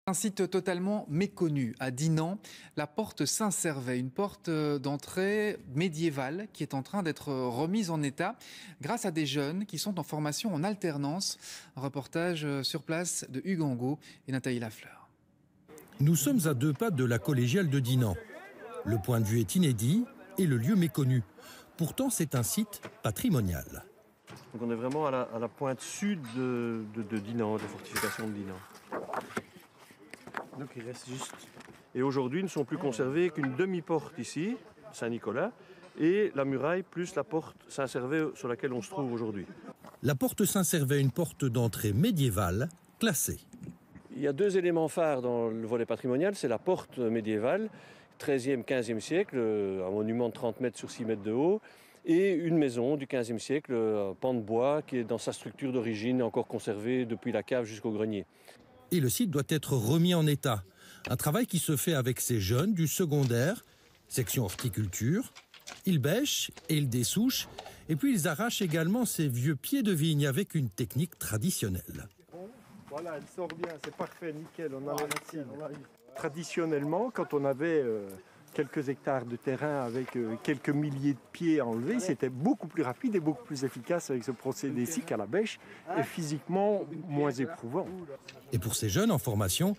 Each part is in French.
Un site totalement méconnu à Dinan, la porte Saint-Servais, une porte d'entrée médiévale qui est en train d'être remise en état grâce à des jeunes qui sont en formation en alternance. Un reportage sur place de Hugues Angot et Nathalie Lafleur. Nous sommes à 2 pas de la collégiale de Dinan. Le point de vue est inédit et le lieu méconnu. Pourtant, c'est un site patrimonial. Donc on est vraiment à la pointe sud de Dinan, de la fortification de Dinan. Donc il reste juste. Et aujourd'hui ne sont plus conservés qu'une demi-porte ici, Saint-Nicolas, et la muraille plus la porte Saint-Servais sur laquelle on se trouve aujourd'hui. La porte Saint-Servais, une porte d'entrée médiévale classée. Il y a 2 éléments phares dans le volet patrimonial, c'est la porte médiévale, 13e, 15e siècle, un monument de 30 mètres sur 6 mètres de haut, et une maison du 15e siècle, un pan de bois qui est dans sa structure d'origine, encore conservée depuis la cave jusqu'au grenier. Et le site doit être remis en état. Un travail qui se fait avec ces jeunes du secondaire, section horticulture. Ils bêchent et ils dessouchent, et puis ils arrachent également ces vieux pieds de vigne avec une technique traditionnelle. Voilà, elle sort bien, c'est parfait, nickel, on a la racine. Traditionnellement, quand on avait quelques hectares de terrain avec quelques milliers de pieds enlevés, c'était beaucoup plus rapide et beaucoup plus efficace avec ce procédé-ci qu'à la bêche, et physiquement moins éprouvant. Et pour ces jeunes en formation,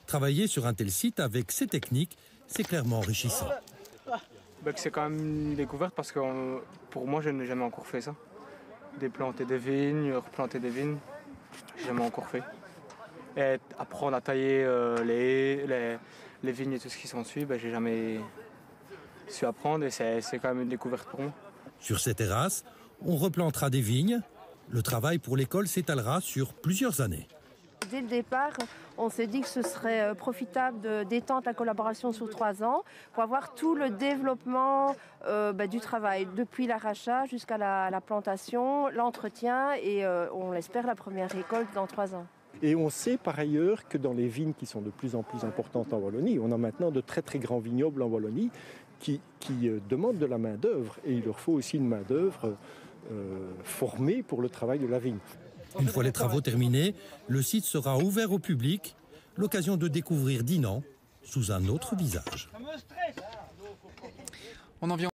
travailler sur un tel site avec ces techniques, c'est clairement enrichissant. C'est quand même une découverte parce que pour moi, je n'ai jamais encore fait ça. Déplanter des vignes, replanter des vignes, j'ai jamais encore fait. Et apprendre à tailler les vignes et tout ce qui s'ensuit, j'ai jamais su apprendre et c'est quand même une découverte pour moi. Sur ces terrasses, on replantera des vignes. Le travail pour l'école s'étalera sur plusieurs années. Dès le départ, on s'est dit que ce serait profitable d'étendre la collaboration sur 3 ans pour avoir tout le développement du travail, depuis l'arrachage jusqu'à la plantation, l'entretien et on l'espère la première récolte dans 3 ans. Et on sait par ailleurs que dans les vignes qui sont de plus en plus importantes en Wallonie, on a maintenant de très très grands vignobles en Wallonie qui demandent de la main-d'œuvre et il leur faut aussi une main-d'œuvre formée pour le travail de la vigne. Une fois les travaux terminés, le site sera ouvert au public, l'occasion de découvrir Dinan sous un autre visage. On en vient